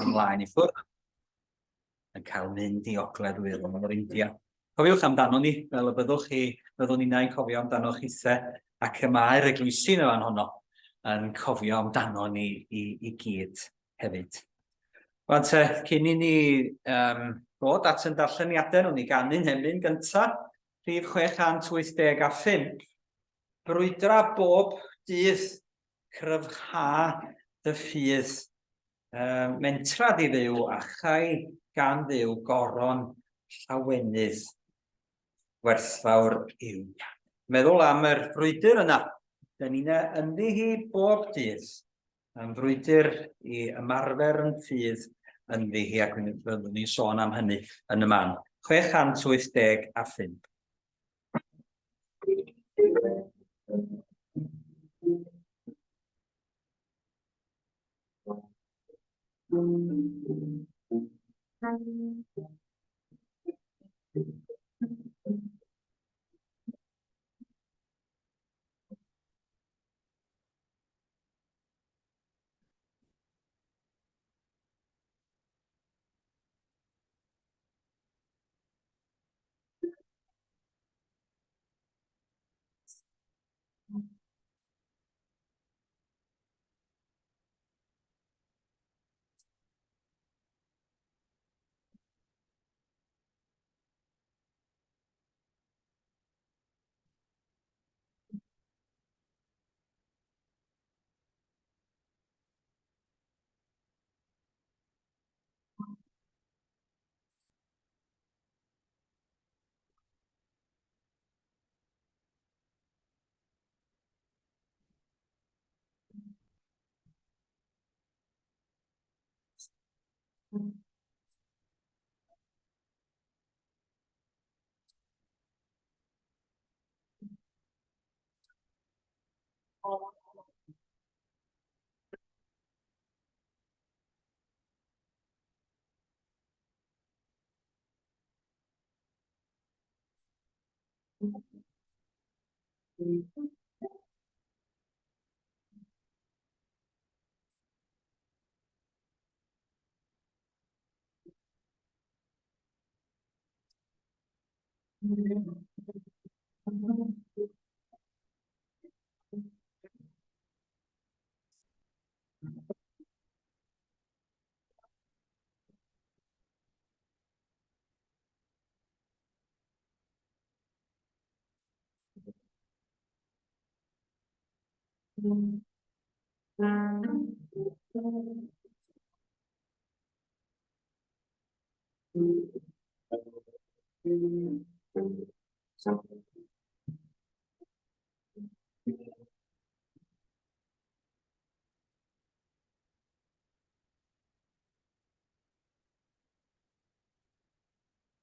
ymlaen I ffwrdd yn cael mynd I ogledd Wyddgrug o'r India. Cofiwch amdano ni, fel y byddwn ni'n cofio amdano chithe, ac y mae'r eglwysi yn fan honno yn cofio amdano ni I gyd hefyd. Wan te, cyn I ni bod at yn darlleniadau, nhw'n ni gannu'n hemyn gyntaf, rhif 685. Brwydra bob dydd, cryfha dy ffydd, mentrad I ddiw a chai gan ddiw goron llawenydd werthfawr yw. Meddwl am yr frwydr yna. Dyn ni'n ynddi hi bob dydd. Yn frwydr I ymarfer yn ffydd ynddi hi ac byddwn ni'n sôn am hynny yn y man. 685.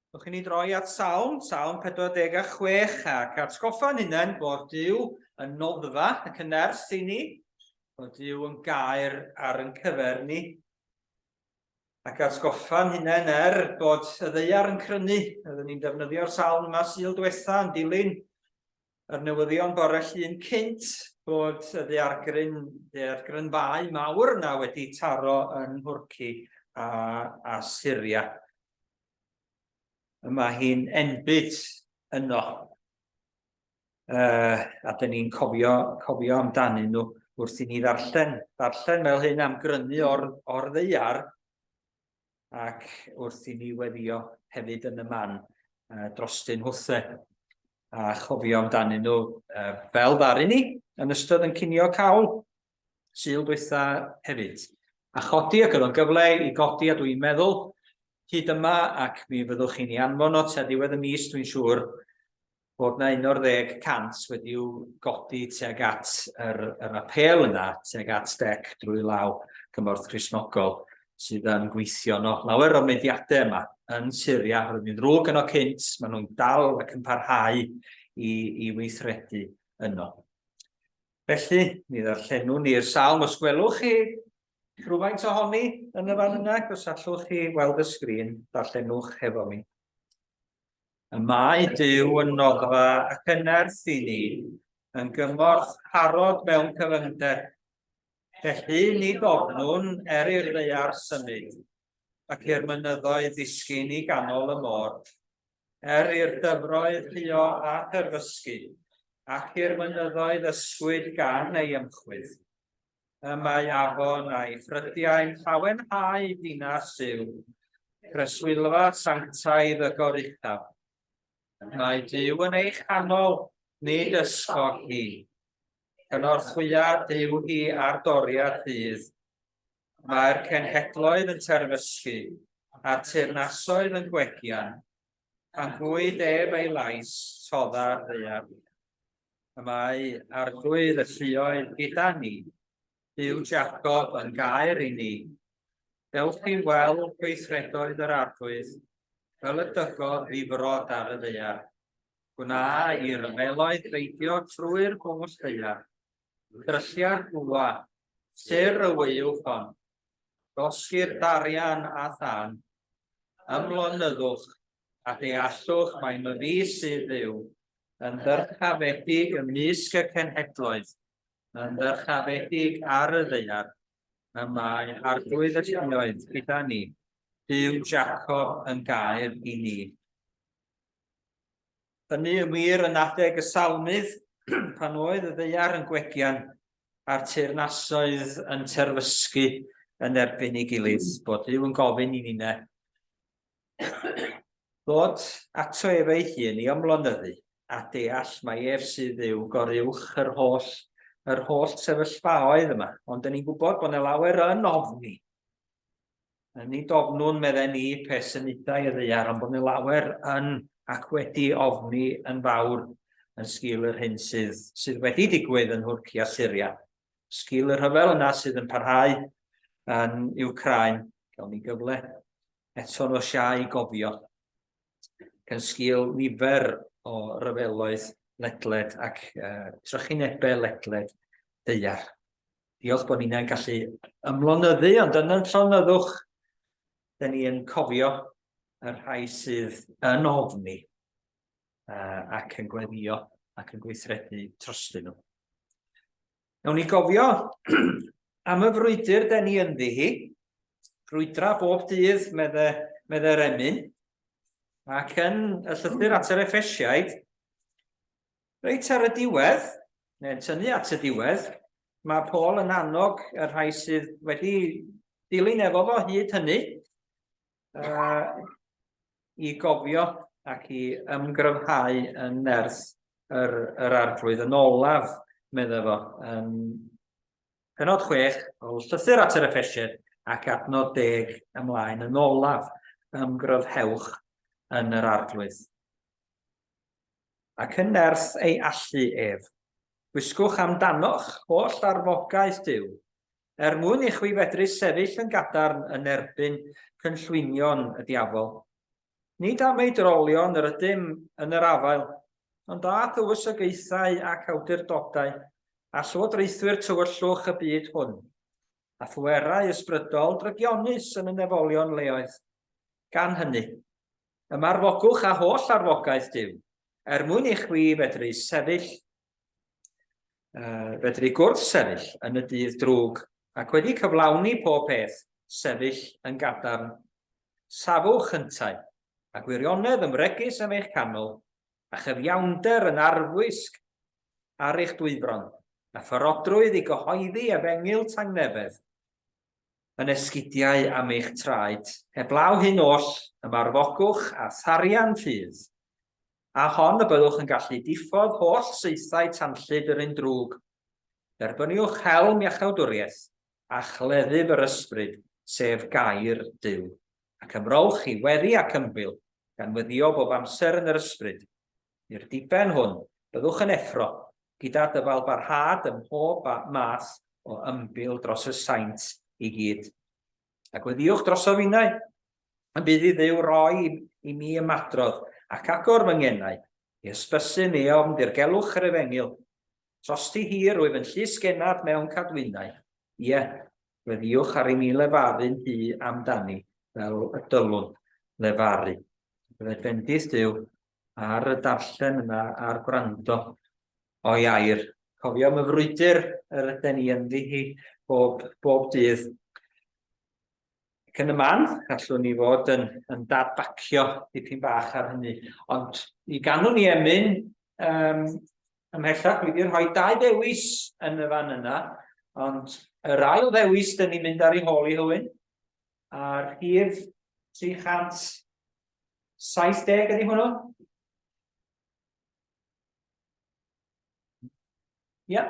Dwch chi ni droi at Salm 46 ac atgoffa'n hunain bod Duw yn noddfa ac yn nerth I ni, bod Duw yn gair ar yn cyfer ni, ac atgoffa'n hunain bod y ddeiar yn crynu. Oeddwn ni'n defnyddio'r salm yma Sul diwetha yn dilyn yr newyddion bore llun cynt bod y ddaeargryn fai mawr yna wedi taro yn Nhwrci a Syria. Mae hi'n enbyd yno. A dyn ni'n cofio amdanyn nhw wrth I ni ddarllen fel hyn am grynu o'r ddeiar ac wrth I ni weddio hefyd yn y man drostyn hwthe a chofio amdanyn nhw fel ddaru ni yn ystod yn cinio cawl Sul diwetha hefyd. A chodi ac oedd o'n gyfle I godi a dwi'n meddwl hyd yma ac mi fyddwch chi'n ei anfon o tua diwedd y mis dwi'n siŵr bod na 11% wedi'w godi tuag at yr apel yna tuag at dec drwy law cymorth Cristnogol sydd yn gweithio no lawer o'r meddiadau yma yn Syria. Roedd ni'n ddrwg yno cynt, maen nhw'n dal ac yn parhau I weithredu yno. Felly, mi ddarllenwn ni'r salm os gwelwch chi rhywfaint ohoni yn y fan yna, os allwch chi weld y sgrin, darllenwch hefo mi. Y mae Duw yn noddfa ac yn nerth I ni, yn gymorth harod mewn cyfyngder. Felly nid ofnwn i'r ddaear symud, ac i'r mynyddoedd ddisgyn i ganol y môr, i'r dyfroedd lluo a thyrfysgu, ac i'r mynyddoedd ysgwyd gan ei ymchwyd. Y mae afon a'i ffrydiau'n llawenhau dinas yw, creswylfa sanctaidd y goruchaf. Mae Duw yn ei chanol, nid ysgol hi. Cynorthwya Duw hi ar doriad ddydd. Mae'r cenhedloedd yn terfysgu, a teyrnasoedd yn gwegian, pan gwyd ef ei lais todda'r ddaear. Mae Arglwydd y lluoedd gyda ni, Duw Jacob yn gair i ni. Dewch i weld gweithredoedd yr arglwydd, fel y dygodd ddifrod ar y ddaear. Gwna i'r meloedd beidio trwy'r bwll ddaear. Dryllia'r bwa, syr y weiwch hon. Gosgi'r darian a than. Ymlonyddwch, a deallwch mae'n y fi sydd Dduw, yn ddyrchafedig ymysg y cenhedloedd, yn ddyrchafedig ar y ddaear. Y mae Arglwydd y lluoedd gyda ni, Duw Jacob yn gair i ni. Hynny yn wir yn adeg y salmydd, pan oedd y ddaear yn gwegian a'r teyrnasoedd yn terfysgu yn erbyn ei gilydd, bod Duw yn gofyn i ni'ne ddod ato ef ei hun i ymlonyddu a deall mae ef sydd Dduw goruwch yr holl sefyllfaoedd yma. Ond dyn ni'n gwybod bod yna lawer yn ofni. Nid ofnwn medden ni pe symudau y ddaear, ond bod yna lawer yn ac wedi ofni yn fawr yn sgil yr hyn sydd wedi digwydd yn Hwrci a Syria. Sgil yr rhyfel yna sydd yn parhau yn Wcrain, gawn ni gyfle eto o siau gofio. Gan sgil nifer o ryfeloedd ledled ac trychinebau ledled ddaear. Diolch bod ni'n gallu ymlonyddu, ond yn llonyddwch, dyn ni yn cofio yr rhai sydd yn ofni ac yn gweddio ac yn gweithredu trostyn nhw. Nawn ni gofio am y frwydr dyn ni ynddi hi, frwydra bob dydd medde'r emyn, ac yn y llythyr at yr Effesiaid, reit ar y diwedd, neu'n tynnu at y diwedd, mae Paul yn annog y rhai sydd wedi dilyn efo fo hyd hynny, i gofio ac i ymgryfhau yn nerth yr arglwydd yn olaf, medda fo. Penod 6 o llythyr at yr Effesiaid ac adnod 10 ymlaen yn olaf, ymgryfhewch yn yr arglwydd. Ac yn nerth ei allu ef, gwisgwch amdanoch holl arfogaeth Duw, mwyn i chwi fedru sefyll yn gadarn yn erbyn cynllwynion y diafol. Nid am ei drolion yr ydym yn yr afael, ond a ddywysogaethau ac awdurdodau, a llywodraethwyr tywyllwch y byd hwn, a phwerau ysbrydol drygionus yn y nefolion leoedd. Gan hynny, ymarfogwch a holl arfogaeth Duw, mwyn i chwi fedru sefyll, fedru gwrth sefyll yn y dydd drwg, ac wedi cyflawni pob peth, sefyll yn gadarn. Safwch yntau, a gwirionedd ymregus am eich canol, a chyfiawnder yn arfwisg ar eich dwybron, a pharodrwydd i gyhoeddi efengyl tangnefedd, yn esgidiau am eich traed, heblaw hyn oll, ymarfogwch a tharian ffydd, a hon y byddwch yn gallu diffodd holl saethau tanllyd yr un drwg. Derbyniwch helm iachawdwriaeth, a chleddyf yr ysbryd, sef gair Duw, ac ymrowch i weddi ac ymbil, gan weddio bob amser yn yr ysbryd. I'r diben hwn, byddwch yn effro, gyda dyfal barhad ym mhob math o ymbil dros y saint i gyd. Ac weddiwch dros o finnau, yn bydd i Dduw roi i mi ymadrodd, ac agor fy ngenau, i ysbysu neofn dirgelwch yr efengyl. Trosti hir wyf yn llys genad mewn cadwynau. Ie, weddiwch ar i mi lefaru'n hi amdani, fel y dylwn lefaru. Byddai bendith Duw ar y darllen yna a'r gwrando o'i air Cofio am y frwydr yr ydyn ni ynddi hi bob dydd. Ac yn y man, gallwn ni fod yn dadbacio dipyn bach ar hynny. Ond i ganwn ni emyn ymhellach, dwi wedi rhoi 2 ddewis yn y fan yna. Ond yr ail ddewis, dyn ni'n mynd ar ei hôl i Hywel. A'r rhif 370 ydy hwnnw? Ia.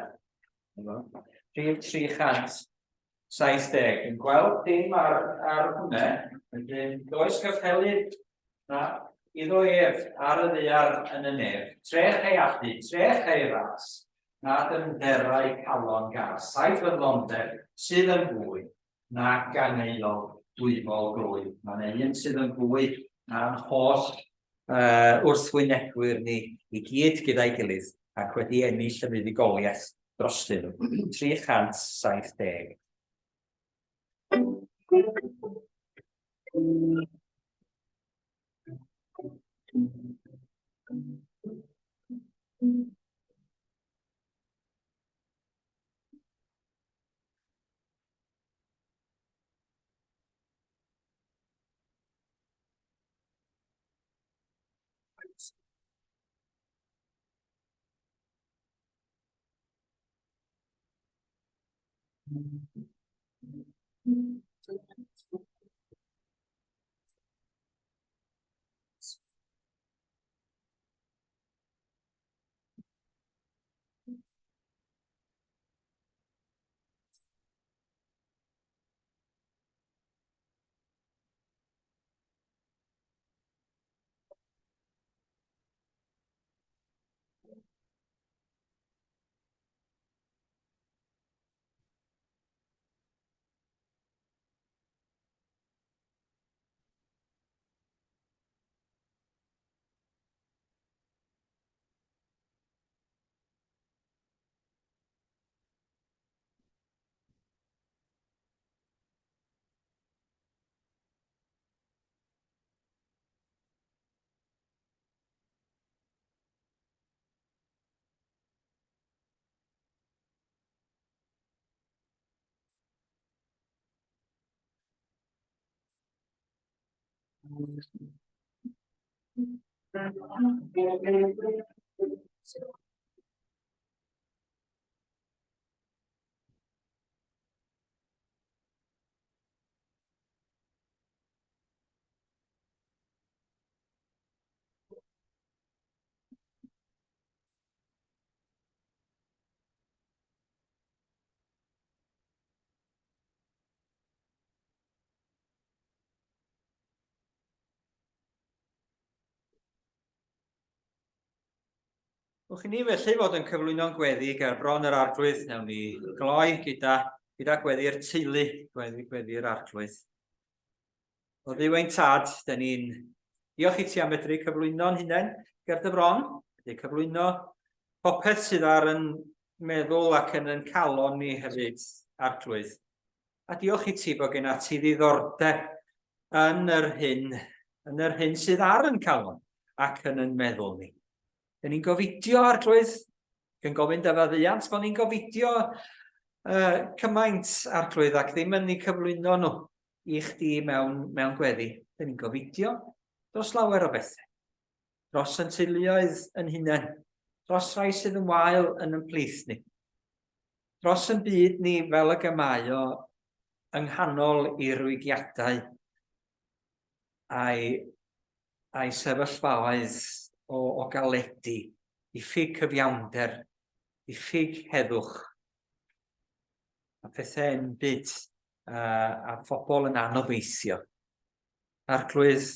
Rhif 370. Yn gweld dim ar hwnna. Does gyffelydd na iddo ef ar y ddaear yn y nef. Trech ei allu, trech ei ras. Na dymderau calon gas. Saith fydlonder sydd yn fwy na ganeilol dwyfol grwy. Mae'n un sydd yn fwy na'n holl wrthwynebwyr ni i gyd gyda'i gilydd ac wedi ennill y fuddugoliaeth drostyn nhw. 370. Wch chi ni felly fod yn cyflwyno'n gweddi ger bron yr Arglwydd, nawn ni gloi gyda gweddi'r teulu, gweddi'r Arglwydd. O ddiw ein tad, da ni'n diolch i ti am medru cyflwyno'n hunain ger dy bron, wedi cyflwyno popeth sydd ar yn meddwl ac yn calon ni hefyd, Arglwydd. A diolch i ti bod gen ati ddiddordeb yn yr hyn sydd ar yn calon ac yn meddwl ni. Da ni'n gofidio, Arglwydd, yn gofyn dy faddiant, bod ni'n gofidio cymaint, Arglwydd, ac ddim yn ei cyflwyno nhw i chdi mewn gweddi. Da ni'n gofidio dros lawer o bethau. Dros yn teuluoedd yn hunain. Dros rai sydd yn wael yn plith ni. Dros yn byd ni fel y gymau o yng nghanol i'r wygiadau a'i sefyllfaoedd o galedi, diffyg cyfiawnder, diffyg heddwch, a pethau yn byd a phobl yn anobeithio. Arglwydd,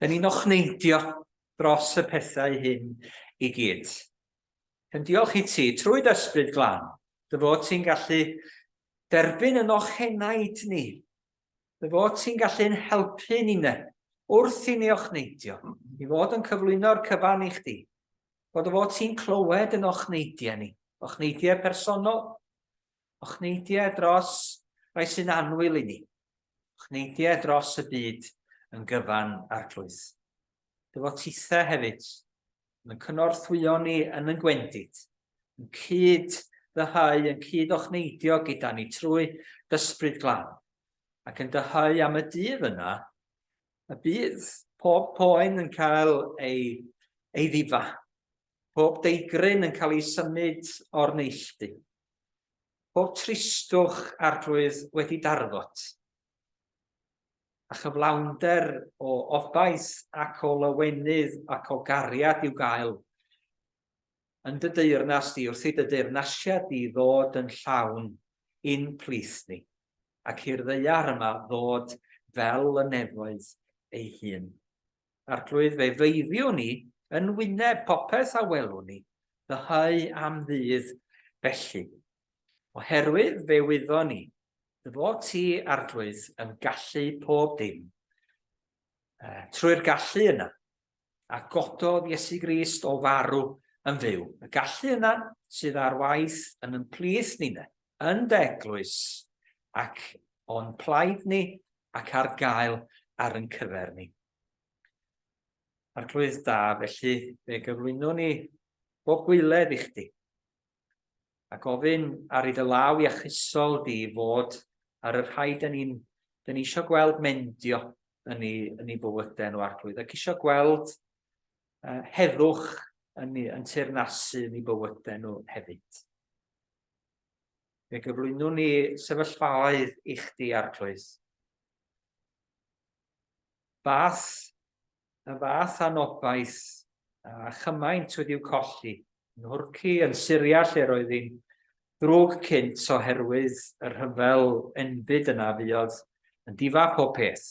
da ni'n ochneidio dros y pethau hyn i gyd. Yn diolch i ti, trwy ysbryd glân, dy fod ti'n gallu derbyn yn ochenaid ni, dy fod ti'n gallu'n helpu ni wrth i ni ochneidio, i fod yn cyflwyno'r cyfan i chdi, bod o fod ti'n clywed yn ochneidiau ni, ochneidiau personol, ochneidiau dros rai sy'n anwyl i ni, ochneidiau dros y byd yn gyfan Arglwydd. Dy fod tithe hefyd yn cynorthwyo ni yn gwendid, yn cyd-ddyhau, yn cyd-ochneidio gyda ni trwy dysbryd glân. Ac yn dyhau am y dydd yna, y bydd pob poen yn cael ei ddifa. Pob deigryn yn cael ei symud o'r neilltu. Pob tristwch arglwydd wedi darfod. A chyflawnder o obaith ac o lawenydd ac o gariad i'w gael. Yn dy deyrnas di, wrth i dy deyrnasiad i ddod yn llawn un plith ni. Ac i'r ddeiar yma ddod fel y nefoedd ei hun. Arglwydd fe feiddiwn ni yn wyneb popeth a welwn ni, ddyhau am ddydd felly. Oherwydd fe wyddon ni, dy fod ti, arglwydd, yn gallu pob dim. Trwy'r gallu yna, a gododd Iesu Grist o farw yn fyw. Y gallu yna sydd ar waith yn plith ni, yn deglwys, ac o'n plaid ni ac ar gael ar yn cyfer ni. Arglwydd da, felly fe gyflwyno ni bob gwyledd i chdi. A gofyn ar ei dy law iachusol di fod ar y rhai dyn ni eisiau gweld mendio yn ei bywydau nhw, arglwydd, ac eisiau gweld heddwch yn teyrnasu yn ei bywydau nhw hefyd. Fe gyflwyno ni sefyllfaoedd i chdi, arglwydd. Y fath anobaith a chymaint wedi'w colli, yn hwrci yn Syria lle roedd hi'n drwg cynt oherwydd yr rhyfel enfyd yna fuodd yn difa pob peth,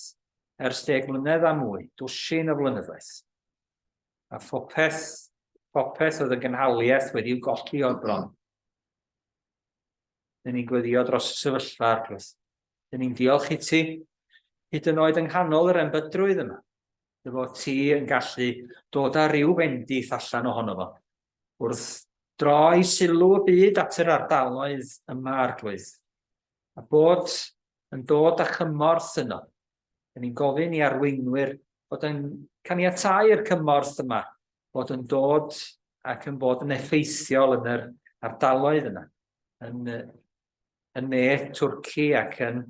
ers 10 mlynedd a mwy, dwsin o flynyddoedd. A popeth oedd y gynhaliaeth wedi'w golli o'r bron. Dyn ni'n gweddio dros y sefyllfa, arglwydd. Dyn ni'n diolch i ti, hyd yn oed yng nghanol yr embydrwydd yma. Dy fod ti yn gallu dod â ryw bendith allan ohono fo, wrth droi sylw y byd at yr ardaloedd yma, arglwydd. A bod yn dod â chymorth yno. Dyn ni'n gofyn i arweinwyr bod yn caniatáu'r cymorth yma, bod yn dod ac yn bod yn effeithiol yn yr ardaloedd yna. Yn ne Twrci ac yn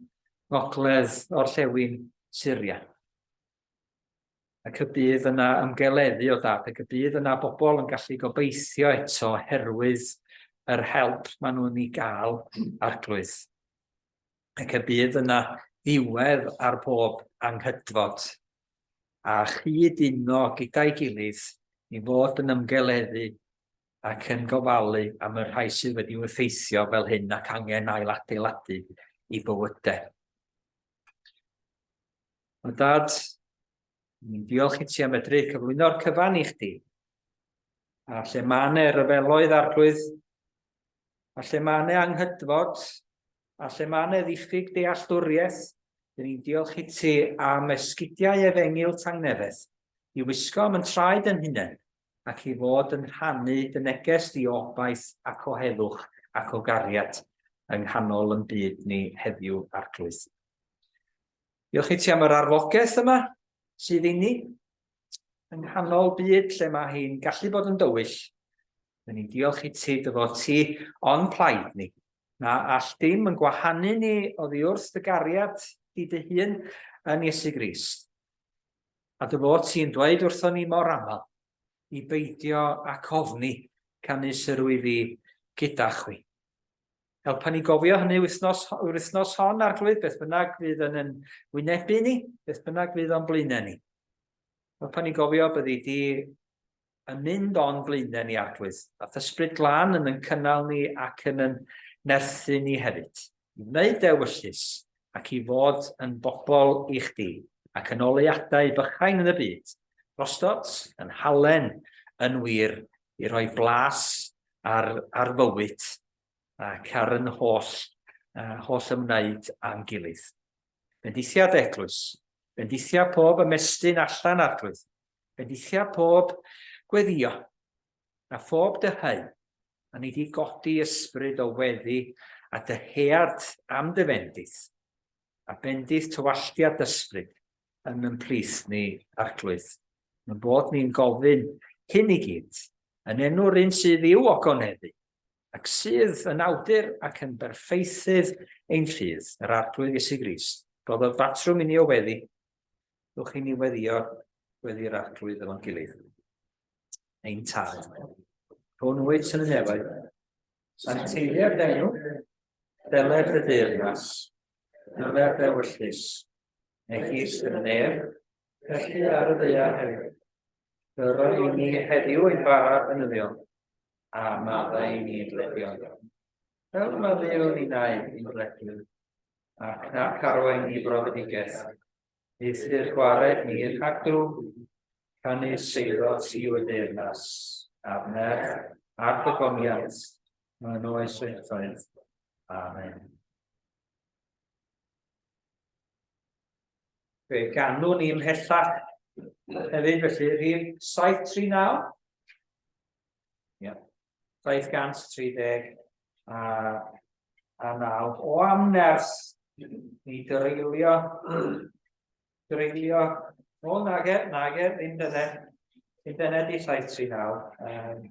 ngogledd orllewin Syria. Ac y bydd yna ymgeleddu o dad, ac y bydd yna bobl yn gallu gobeithio eto oherwydd yr help maen nhw'n ei gael arglwydd. Ac y bydd yna ddiwedd ar bob anghydfod. A chyd-uno gyda'i gilydd i fod yn ymgeleddu ac yn gofalu am y rhai sydd wedi'w effeithio fel hyn ac angen ailadeiladu i bywydau. O dad, ni'n diolch i ti am medru cyflwyno'r cyfan i chdi. A lle mae yna ryfeloedd, arglwydd, a lle mae yna anghydfod, a lle mae yna ddiffyg dealltwriaeth, ni'n diolch i ti am esgidiau efengil tangnefedd, i wisgo am yn traed yn hunain, ac i fod yn rhannu dy neges di obaith ac o heddwch ac o gariad yng nghanol yn byd ni heddiw, arglwydd. Diolch i ti am yr arfogaeth yma sydd i ni yng nghanol byd lle mae hi'n gallu bod yn dywyll. Ni'n diolch i ti dy fod ti o'n plaid ni, na all dim yn gwahanu ni oddi wrth dy gariad di dy hun yn Iesu Grist. A dy fod ti'n dweud wrthon ni mor aml i beidio ac ofni canys yr wyddi gyda chwi. Helpa ni gofio hynny wythnos hon, arglwydd, beth bynnag fydd yn wynebu ni, beth bynnag fydd o'n blaenau ni. Helpa ni gofio byddi di yn mynd o'n blaenau ni, arglwydd. Ath ysbryd glân yn cynnal ni ac yn nerthu ni hefyd. I wneud dewyllus ac i fod yn bobl i chdi ac yn oleadau bychain yn y byd. Rostot, yn halen, yn wir, i roi blas ar fywyd ac ar yn holl ymwneud a'n gilydd. Bendithiad eglwys, bendithiad pob ymestyn allan, arglwydd, bendithiad pob gweddio, a phob dyhau, a ni di godi ysbryd o weddi a dyhead am dyfendith, a bendith tywalliad ysbryd yn plith ni, arglwydd. Yn bod ni'n gofyn cyn i gyd, yn enw'r un sydd i'w ogoneddu, ac sydd yn awdur ac yn berffeithydd ein ffydd, yr arglwydd Iesu Grist. Roedd y batrwm i ni o weddi, rwch i ni weddi'r arglwydd efo'n gilydd. Ein tad. Hwn wyt sy'n y nefoedd. A'n teiliau'r denw, deled y deyrnas, nyfer dewyllus, neges yn y nef, felly ar y ddaear hefyd. Dyro i ni heddiw ein bara ynyddion, a maddau i ni leddion. Fel mae Dduw ni'n wneud i'n leddion, ac nac arwain ni brofedigaeth, eithir gwared ni'r rhagdw, canu seiro sy'n y deyrnas, a'r nerth, a'r dygoniad, mae'n oes oeddoedd. Amen. Fe ganwn ni ymhellach hefyd, felly, rhif 739. Ie. 730 a 9. O am nerth, ni dreulio, o nager, ddim dyna di 739.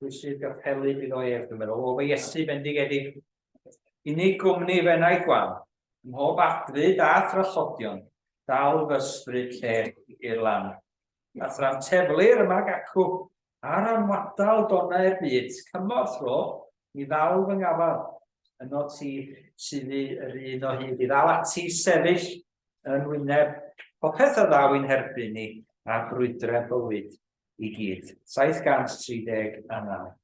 Pwy sydd gafhelu bydd o'i dwi'n meddwl, o fe Iesu bendigedig. Unig gwmni fennau gwan, mhob adfyd a thrallodion, dal fy ysbryd lle i'r lan. A thra'n teflu'r yma gacw ar amwadal donau'r byd, cymorth ro, i ddal fy ngafal. Yno ti sydd yr un o hyd, i ddal ati sefyll yn wyneb popeth o ddaw i'n herbyn ni, a brwydrau bywyd i gyd. 739.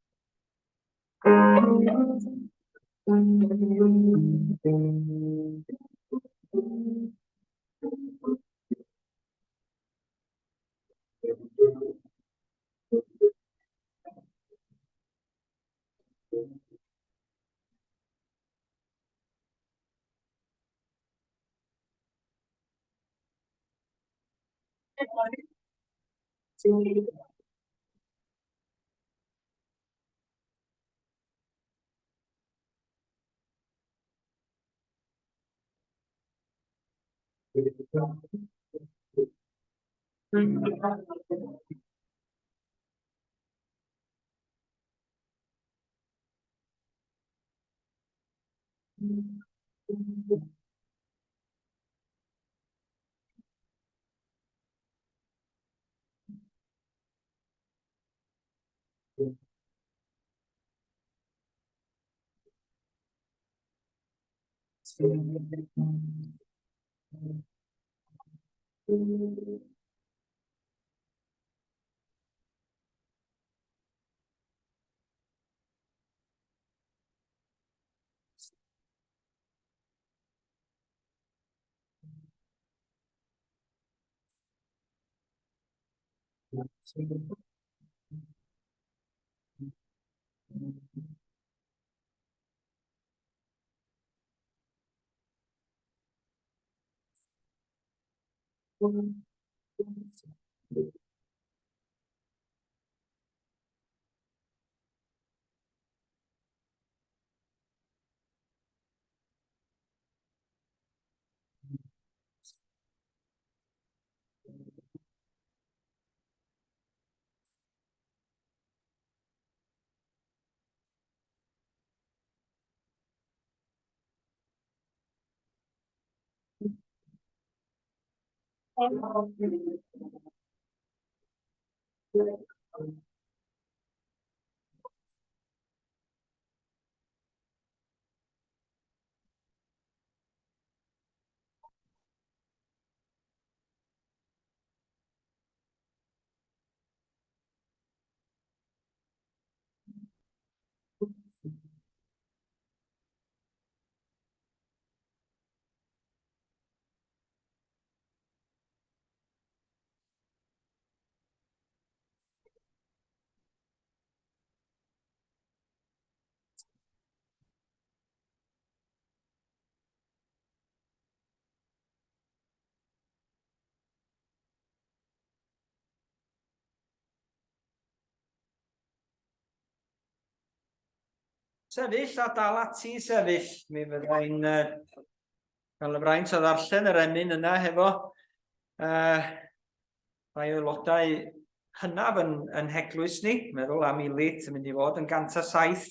Sefyll a dal ati sefyll. Mi fyddai'n cael y fraint o ddarllen yr emyn yna hefo rhai aelodau hynaf yn heglwys ni. Meddwl am Ili, sy'n mynd i fod yn 107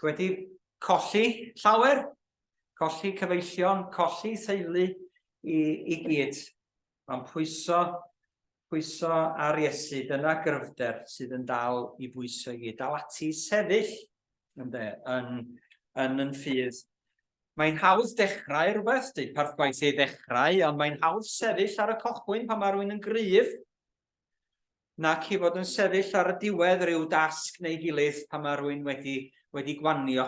wedi colli llawer, colli cyfeillion, colli theulu i gyd. Mae'n pwyso ar Iesu, dyna gryfder sydd yn dal i bwyso i gyd. Dal ati sefyll yn ffydd. Mae'n hawdd dechrau rhywbeth, dweud parth gwaith ei ddechrau, ond mae'n hawdd sefyll ar y cochwyn pan mae rhywun yn gryf, nac i fod yn sefyll ar y diwedd rhyw dasg neu gilydd pan mae rhywun wedi gwanio.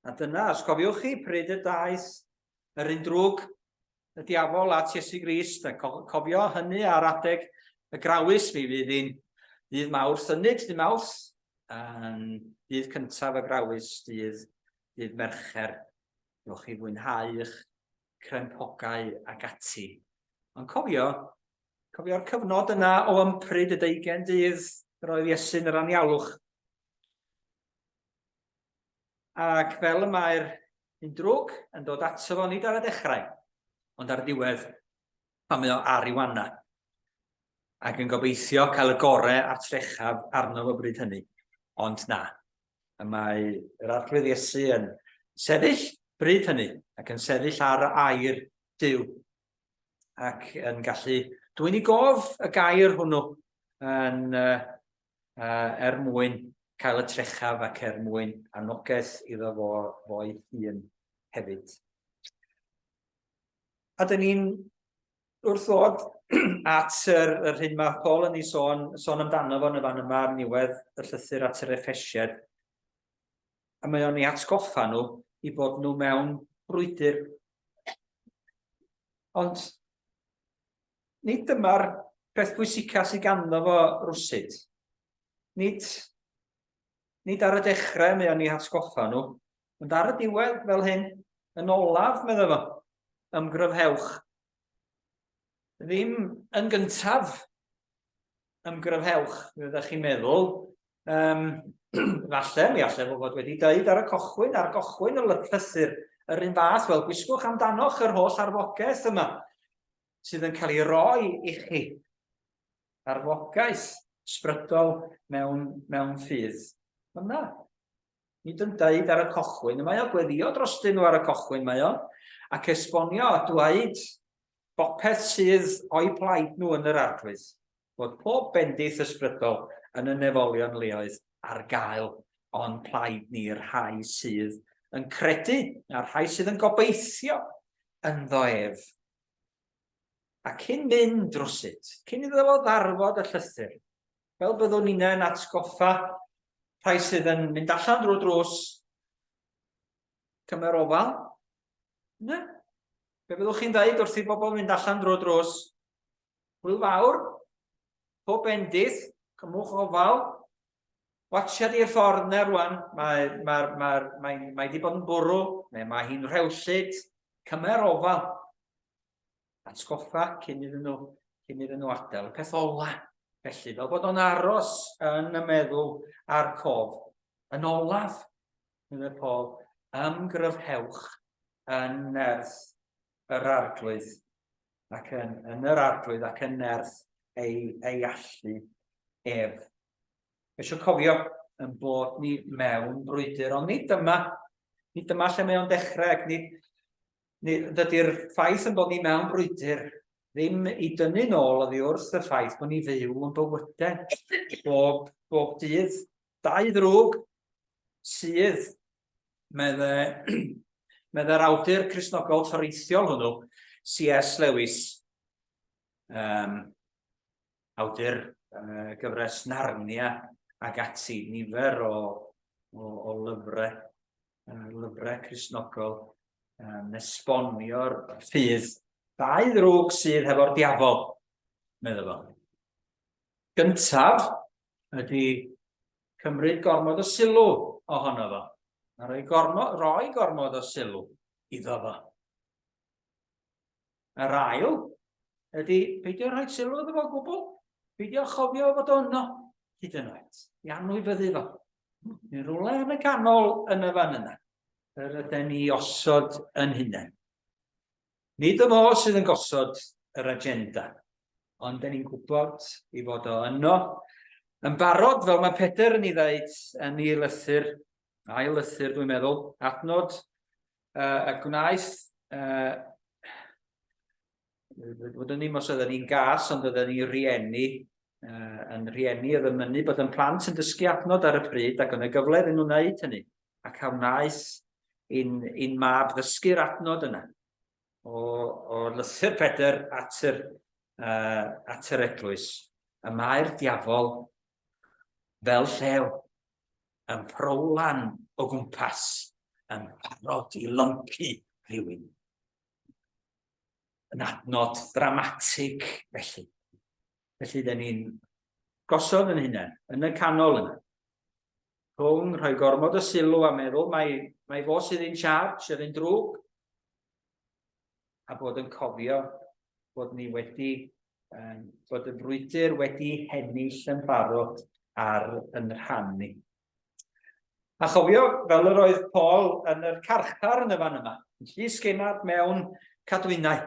A dyna, os cofiwch chi, pryd y daeth yr un drwg, y diafol at Iesu Grist, a cofio hynny ar adeg y grawys mi fydd hi'n dydd Mawrth, ynyd dydd Mawrth, dydd cyntaf y grawys, dydd Mercher. Yw'ch chi fwynhau eich crempogau ac ati. Ond cofio'r cyfnod yna o ympryd y 20 dydd roedd Iesu'n yr anialwch. Ac fel y mae'r un drwg yn dod ato fo nid ar y dechrau, ond ar y diwedd pan mae o ar ei wana. Ac yn gobeithio cael y gorau a trechaf arno fo bryd hynny. Ond na, mae yr Arglwydd Iesu yn sefyll bryd hynny, ac yn sefyll ar air Duw. Ac yn gallu dwyn i gof y gair hwnnw mwyn cael y trechaf ac mwyn anogaeth iddo fo'i hun hefyd. A dyn ni'n wrth ddod at yr hyn mae Paul yn ei sôn amdano fo yn y fan yma ar niwedd y llythyr at yr Effesiaid. A mae o'n ei atgoffa nhw i bod nhw mewn brwydr. Ond nid dyma'r peth pwysica sydd ganddo fo rwsyd. Nid ar y dechrau mae o'n ei atgoffa nhw, ond ar y diwedd fel hyn, yn olaf, meddwl fo, ymgryfhewch. Ddim yn gyntaf ymgryfhewch, fyddwch chi'n meddwl. Falle, mi allai fod wedi dweud ar gochwyn y llythyr yr un fath, wel, gwisgwch amdanoch yr holl arfogaeth yma sydd yn cael ei roi i chi. Arfogaeth ysbrydol mewn ffydd. Yna, nid yn dweud ar y cochwyn, mae o gweddio drostyn nhw ar y cochwyn mae o, ac esbonio a dweud bopeth sydd o'i plaid nhw yn yr arglwydd, bod pob bendith ysbrydol yn y nefolion leoedd ar gael, ond plaid ni'r rhai sydd yn credu, a'r rhai sydd yn gobeithio ynddo ef. A cyn mynd rwsyd, cyn iddo fo ddarfod y llythyr, fel byddwn ni'n atgoffa rhai sydd yn mynd allan drwy drws cymer ofal, ne? Be byddwch chi'n dweud wrth i bobl mynd allan drwy drws? Hwyl fawr, pob bendith, cymwch ofal, watsiad i'r ffordd na rwan, mae di bod yn bwrw, neu mae hi'n rhewllyd, cymer ofal. Atgoffa cyn iddyn nhw adael. Peth ola, felly, fel bod o'n aros yn y meddwl a'r cof. Yn olaf, yn y Paul, ymgryfhewch yn nerth yr arglwydd, ac yn yr arglwydd ac yn nerth ei allu ef. Eisiau cofio yn bod ni mewn brwydr, ond nid dyma lle mae o'n dechrau, dydy'r ffaith yn bod ni mewn brwydr ddim i dynnu nôl oddi wrth y ffaith bod ni fyw yn bywydau bob dydd. Dau ddrwg sydd, medde'r awdur Cristnogol toreithiol hwnnw, C.S. Lewis, awdur gyfres Narnia ac ati, nifer o lyfrau Cristnogol, esbonio'r ffydd. Dau ddrwg sydd hefo'r diafol, meddwl fo. Gyntaf ydy cymryd gormod o sylw ohono fo. A rhoi gormod o sylw iddo fo. Yr ail ydy peidio rhoi sylw iddo fo gwbl. Peidio chofio fod ono hyd yn oed. I anwybyddu fo. Neu rhywle yn y canol yn y fan yna. Yr ydyn ni osod yn hunain. Nid y mo sydd yn gosod yr agenda, ond dyn ni'n gwybod i fod o yno yn barod fel mae Peter yn ei ddeud yn ei lythyr Ail lythyr, dwi'n meddwl, adnod y gwnaeth, Wydwn ni os oedden ni'n gas, ond oedden ni'n rieni, yn rieni oedd yn mynnu bod yn plant yn dysgu adnod ar y pryd, ac yn y gyfle iddyn nhw'n wneud hynny. Ac a wnaeth un mab ddysgu'r adnod yna, o lythyr Pedr at yr eglwys. Y mae'r diafol fel llew yn prowlan o gwmpas, yn parod i lympu rhywun. Yn adnod dramatig felly. Felly, dyn ni'n gosod yn hynny, yn y canol yna. Rhwng rhoi gormod o sylw a meddwl, mae fo sydd in charge, yr un drwg, a bod yn cofio bod ni wedi, bod y frwydr wedi hennill yn barod yn rhan ni. A chofio, fel yr oedd Paul yn yr carchar yn y fan yma, llys genad mewn cadwynau.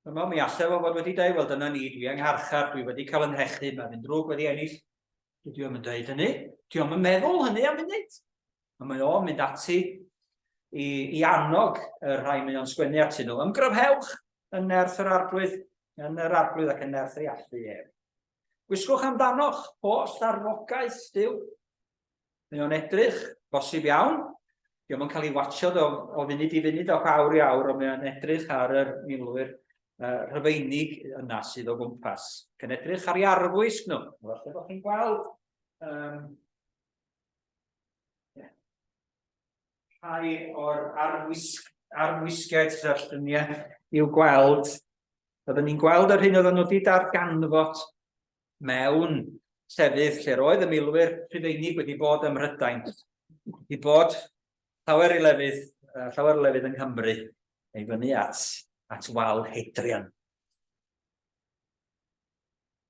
Yma mi allai fo fod wedi dweud, wel dyna ni, dwi angharchar, dwi wedi cael yn hechu, mae'n drwg wedi ennill. Dwi ddim yn dweud hynny, dwi ddim yn meddwl hynny am munud. A mae o'n mynd ati i annog y rhai mae o'n sgwennu ati nhw. Ymgryfhewch yn nerth yr arglwydd, ac yn nerth ei allu ef. Gwisgwch amdanoch holl arfogaeth Duw. Mae o'n edrych, bosib iawn. Dwi ddim yn cael ei watchod o funud i funud o awr i awr, ond mae o'n edrych ar yr milwyr rhyfeinig yna sydd o gwmpas. Ac yn edrych ar ei arfwisg nhw. Falle bod chi'n gweld rhai o'r arfwisgiaid sy'r lluniau i'w gweld. Oedden ni'n gweld yr hyn oedden nhw wedi darganfod mewn llefydd lle roedd y milwyr rhyfeinig wedi bod ym Mhrydain. Wedi bod llawer o lefydd yng Nghymru ei fyny at wal Hedrian.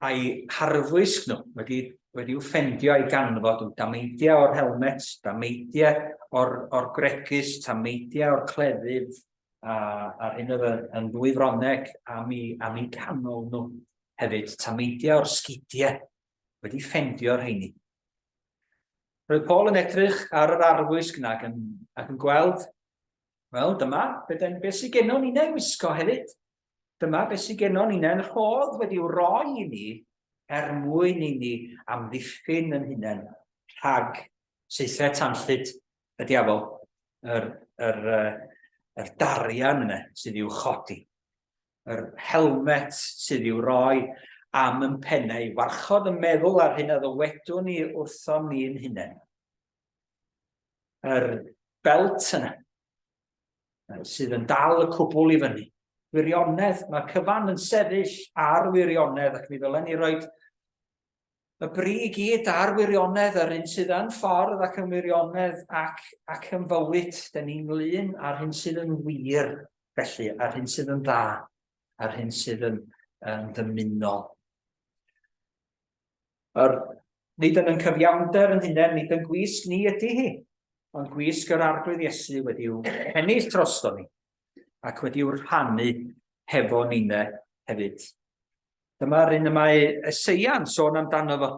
A'i harfwisg nhw wedi'w ffendio a'i ganfod o dameidiau o'r helmet, dameidiau o'r gregus, dameidiau o'r cleddyf, a'r hyn oedd yn ddwy froneg am ei canol nhw hefyd, tameidiau o'r sgidiau wedi ffendio'r rheini. Roedd Paul yn edrych ar yr arfwisg yna ac yn gweld, wel, dyma beth sydd gennym ni'n ei wisgo hefyd. Dyma beth sydd gennym ni'n rhodd wedi'w roi i ni mwyn i ni amddiffyn yn hunain rhag seithau tanllyd y diafol, yr darian yna sydd i'w chodi, yr helmet sydd i'w roi am yn pennau, warchod yn meddwl ar hyn a ddywedwn ni wrthom ni'n hunain. Yr belt yna, sydd yn dal y cwbl i fyny. Wirionedd, mae cyfan yn sefyll ar wirionedd, ac mi ddylen ni roi y bri i gyd ar wirionedd, yr un sydd yn ffordd ac yn wirionedd ac yn fywyd. Da ni'n lun ar hyn sydd yn wir, felly, ar hyn sydd yn dda, ar hyn sydd yn ddymunol. Nid yn cyfiawnder yn hunain, nid yn gwisg ni ydy hi, ond gwisg yr arglwydd Iesu wedi'w hennill drosto ni, ac wedi'w rhannu hefo ni'ne hefyd. Dyma'r un y mae Eseia'n sôn amdano fo,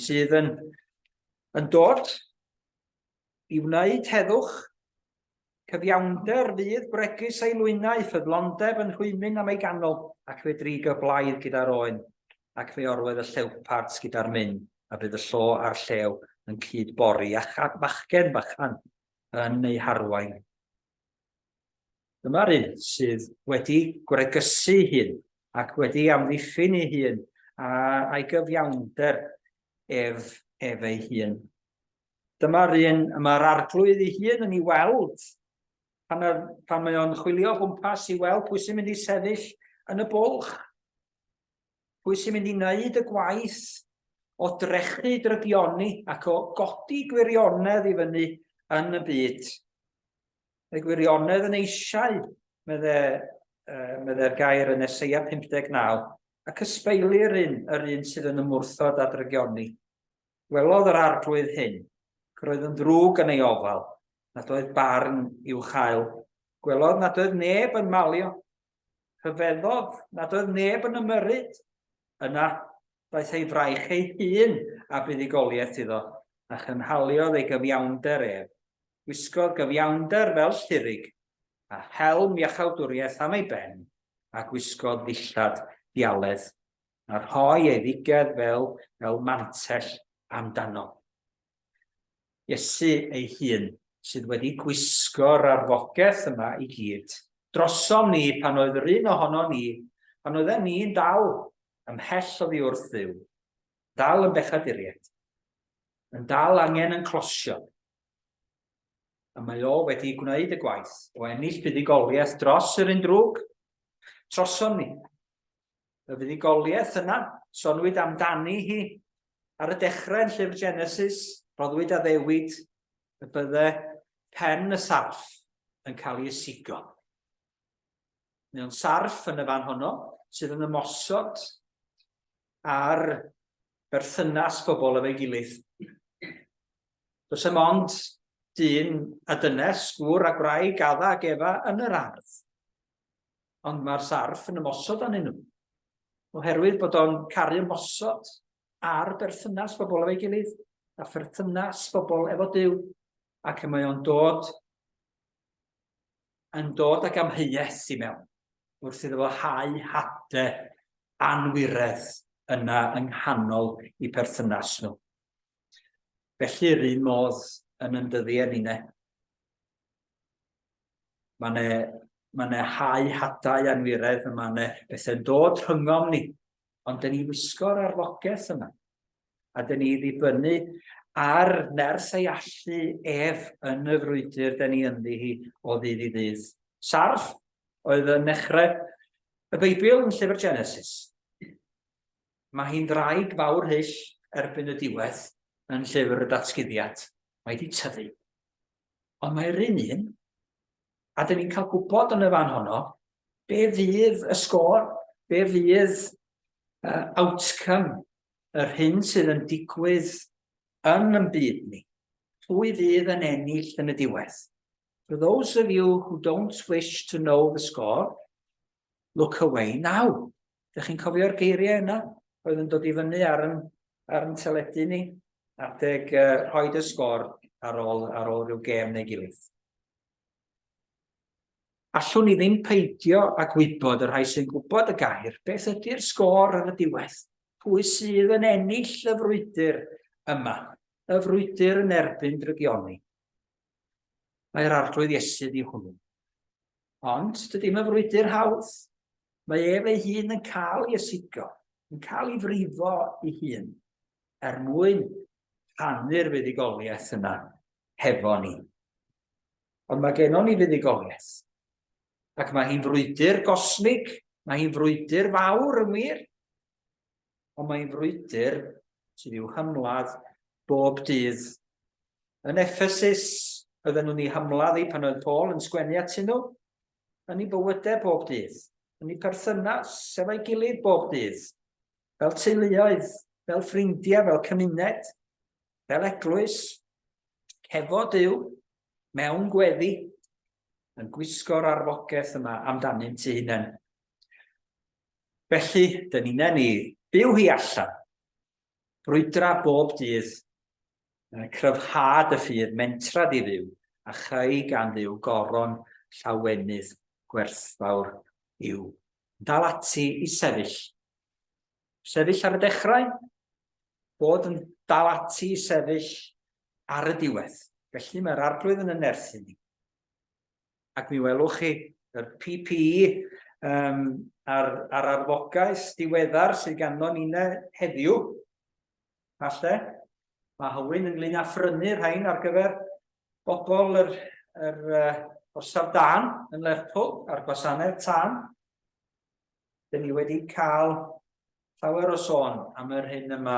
sydd yn dod i wneud heddwch, cyfiawnder fydd bregus ei lwynau, ffyddlondeb yn rhwymyn am ei ganol, ac fe drig y blaidd gyda'r oen, ac fe orwedd y llewparts gyda'r myn, a bydd y llo a'r llew yn cydbori, a bachgen bachan yn ei harwain. Dyma'r un sydd wedi gregysu hun, ac wedi amddiffyn ei hun, a'i gyfiawnder ef ei hun. Dyma'r un, mae'r arglwydd ei hun yn ei weld, pan mae o'n chwilio gwmpas i weld pwy sy'n mynd i sefyll yn y bwlch, pwy sy'n mynd i wneud y gwaith o drechu drygioni ac o godi gwirionedd i fyny yn y byd. Y gwirionedd yn eisiau, medde'r gair yn Eseia 59, ac ysbeilir yr un sydd yn ymwrthod â drygioni. Welodd yr arglwydd hyn, roedd yn drwg yn ei ofal, nad oedd barn i'w chael. Gwelodd nad oedd neb yn malio, rhyfeddodd nad oedd neb yn ymyrryd. Yna Daeth ei fraich ei hun a buddugoliaeth iddo, a chynhaliodd ei gyfiawnder ef. Gwisgodd gyfiawnder fel llyrig, a helm iachawdwriaeth am ei ben, a gwisgodd ddillad dialedd, a rhoi ei ddigedd fel mantell amdano. Iesu ei hun sydd wedi gwisgo'r arfogaeth yma i gyd. Drosom ni pan oedd yr un ohono ni, pan oedden ni'n dal ymhell oddi wrth Dduw, dal yn bechaduriaid, yn dal angen yn closio. A mae o wedi gwneud y gwaith o ennill buddugoliaeth dros yr un drwg. Trosom ni. Y fuddugoliaeth yna, sonwyd amdani hi ar y dechrau yn llyfr Genesis, roddwyd a ddewid y bydde pen y sarf yn cael ei ysigo. Mae o'n sarf yn y fan honno sydd yn ymosod ar berthynas bobl efo'i gilydd. Does ym ond dyn a dynes, gŵr a gwraig, adda ac efa yn yr ardd. Ond mae'r sarf yn ymosod arnyn nhw. Oherwydd bod o'n caru ymosod ar berthynas bobl efo'i gilydd, a berthynas bobl efo Duw. Ac mae o'n dod ag amheuaeth i mewn, wrth iddo fo hau hadau anwiredd yna yng nghanol i perthynas nhw. Felly'r un modd yn yndyddiau ni. Mae hau hadau anwiredd, mae bethau'n dod rhyngom ni, ond dyn ni wisgo'r arfogaeth yma. A dyn ni ddibynnu ar nerth ei allu ef yn y frwydr dyn ni ynddi hi o ddydd i ddydd. Sarf oedd yn nechrau y Beibl yn llyfr Genesis. Mae hi'n draig fawr hyll erbyn y diwedd yn llyfr y datguddiad. Mae wedi tyfu. Ond mae'r un, a dyn ni'n cael gwybod yn y fan honno, be fydd y sgôr, be fydd outcome, yr hyn sydd yn digwydd yn byd ni. Pwy fydd yn ennill yn y diwedd? For those of you who don't wish to know the score, look away now. Ydych chi'n cofio'r geiriau yna? Oedd yn dod i fyny ar yn teledu ni, adeg rhoid y sgôr ar ôl rhyw gêm neu gilydd. Allwn ni ddim peidio a gwybod y rhai sy'n gwybod y gair, beth ydy'r sgôr ar y diwedd? Pwy sydd yn ennill y frwydr yma? Y frwydr yn erbyn drygioni. Mae'r arglwydd Iesu di hwnnw. Ond dydy'n y frwydr hawdd. Mae ef ei hun yn cael ei ysigo, yn cael ei frifo ei hun, mwyn rhannu'r fuddugoliaeth yna hefo ni. Ond mae gennym ni fuddugoliaeth. Ac mae hi'n frwydr gosmig, mae hi'n frwydr fawr yn wir, ond mae'n frwydr sydd i'w hymladd bob dydd. Yn Effesus, oedden nhw'n ei hymladdu pan oedd Paul yn sgwennu atyn nhw, yn ei bywydau bob dydd, yn ei perthynas efo'i gilydd bob dydd, fel teuluoedd, fel ffrindiau, fel cymuned, fel eglwys, hefo Duw, mewn gweddi, yn gwisgo'r arfogaeth yma amdanynt ei hunain. Felly, dyn ni byw hi allan, brwydra bob dydd, cryfhad y ffydd, mentrad i Dduw, a chai gan Dduw goron llawenydd gwerthfawr i'w. Dal ati i sefyll. Sefyll ar y dechrau, bod yn dal ati i sefyll ar y diwedd. Felly mae'r arglwydd yn y nerth i ni. Ac mi welwch chi yr PPE ar arfogaeth diweddar sydd ganddo ni'na heddiw. Falle, mae Hywel ynglyn â phrynu rhain ar gyfer bobl yr orsaf dan yn Lerpwl a'r gwasanaeth tân. Dyn ni wedi cael llawer o sôn am yr hyn yma,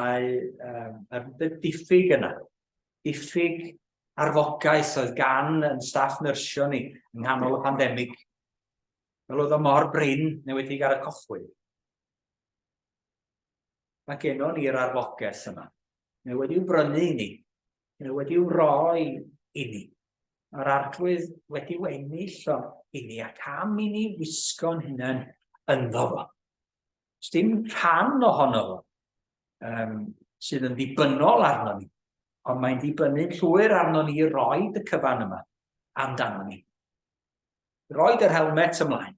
yr diffyg yna. Diffyg arfogaeth oedd gan yn staff nyrsio ni yng nghanol y pandemig. Fel oedd o mor brin newedig ar y cochwyn. Mae gennym ni'r arfogaeth yma. Mae wedi'w brynu i ni. Mae wedi'w roi i ni. Mae'r arglwydd wedi'w ennill o i ni ac am i ni wisgo'n hunain ynddo fo. Os dim rhan ohono fo, sydd yn ddibynnol arno ni. Ond mae'n dibynnu'n llwyr arno ni i roed y cyfan yma amdano ni. Roed yr helmet ymlaen.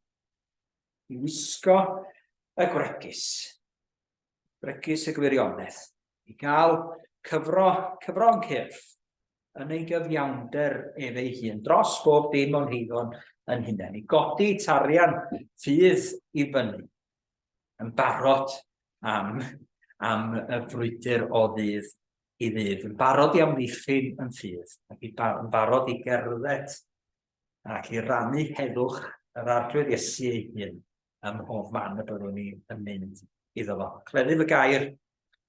I wisgo y gregus. Gregus y gwirionedd. I gael cyfro'n cyrff yn ei gyfiawnder efo ei hun dros bob dim o'n heiddo'n yn hunain. I godi tarian ffydd i fyny. Yn barod am y frwydr o ddydd i ddydd. Yn barod i amddiffyn yn ffydd. Ac yn barod i gerdded ac i rannu heddwch yr arglwydd Iesu ei hun ym mhob man y byddwn ni yn mynd iddo fo. Cleddyf y gair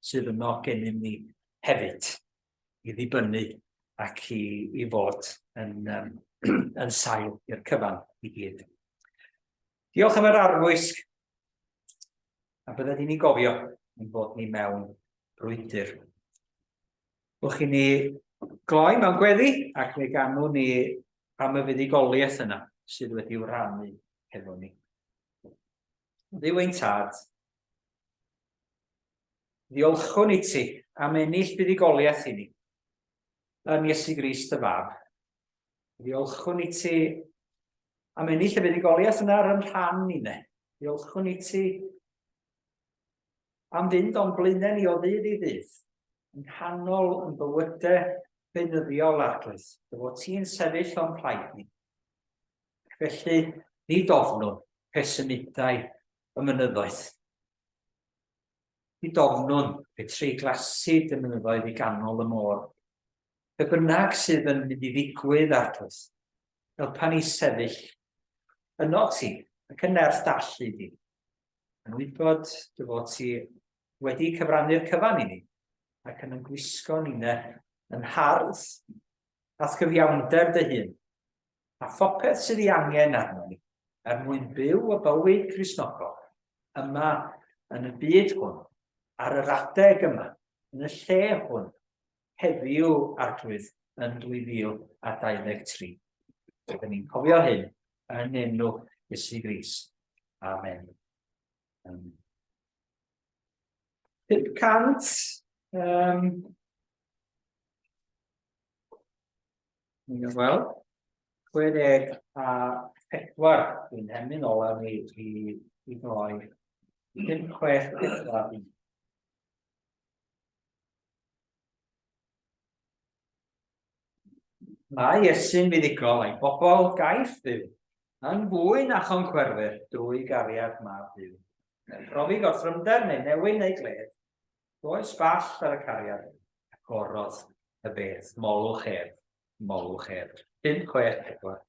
sydd yno gennym ni hefyd i ddibynnu ac i fod yn sail i'r cyfan i gyd. Diolch am yr arfwisg a byddai ni gofio yn bod ni mewn brwydr. Wch i ni gloi mewn gweddi ac fe ganwn ni am y fuddugoliaeth yna sydd wedi'w rannu hefo ni. Dduw ein tad, ddiolchwn i ti am ennill fuddugoliaeth i ni yn Iesu Grist y Fab. Diolchwn i ti am ennill y fuddugoliaeth yna ar yn rhan ni ne. Diolchwn i ti am fynd o'n blaenau ni o ddydd i ddydd. Yn nghanol yn bywydau beunyddiol Arglwydd, fod ti'n sefyll o'n plaid ni. Felly, ni dofnwn pesymidau y mynyddoedd. Ni dofnwn pe treiglasid y mynyddoedd i ganol y môr. Be bynnag sydd yn mynd i ddigwydd Arglwydd, fel pan i sefyll yno ti, ac yn nerth dallu di. Yn wybod dy fod ti wedi cyfrannu'r cyfan i ni, ac yn gwisgo ni'ne yn hardd ath gyfiawnder dy hun, a phopeth sydd ei angen arno ni, mwyn byw y bywyd Cristnogol, yma yn y byd hwn, ar yr adeg yma, yn y lle hwn, heddiw Arglwydd yn 2023. Rydyn ni'n cofio hyn yn enw Iesu Grist. Amen. 500 wel, 64 dwi'n hemyn olaf i gloi. 564. Mae Iesu'n fuddigol a'i bobl gaeth Dduw, yn fwy na chonchwerwyr drwy gariad mab Dduw. Profi gorthrymder neu newyn neu gled, does ball ar y cariad, ac orodd y beth, molwch ef. 564.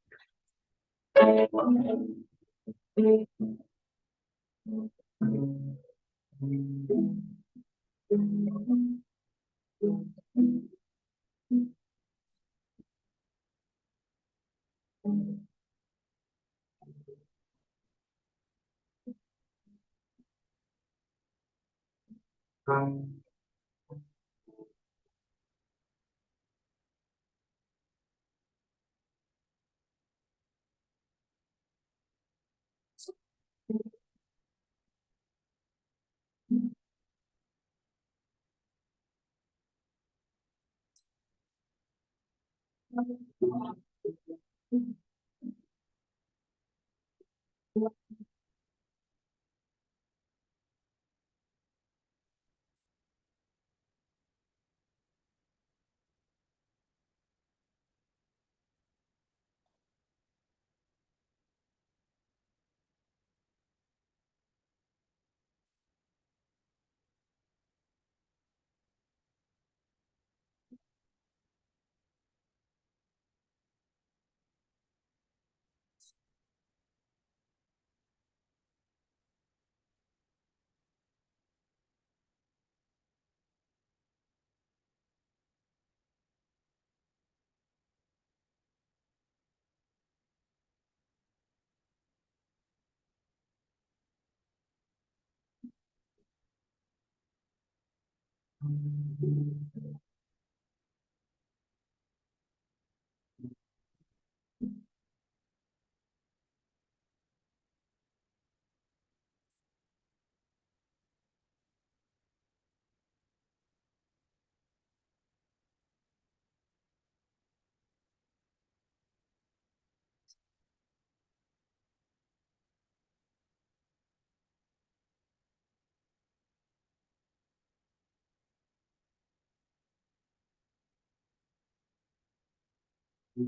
I'r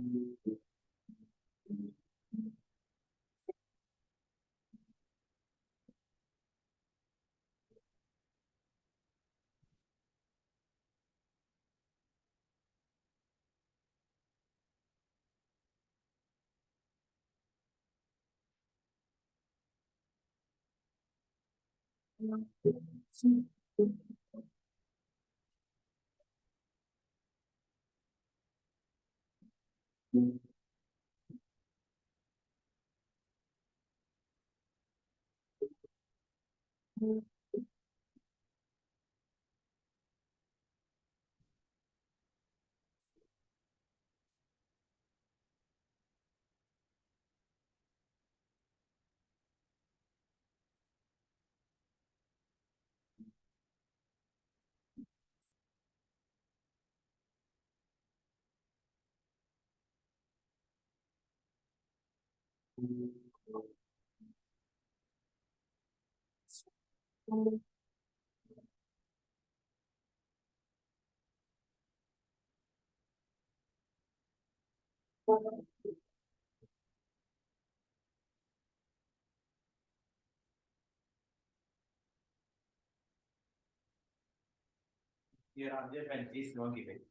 Adventist nhw'n gilydd.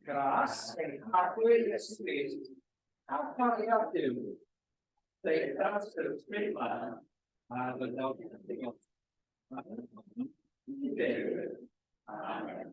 Gras, Arglwydd, ysbryd, a pariad Duw. Deithas yr ysbryd lan, a fyddog yn ddingol. Amen.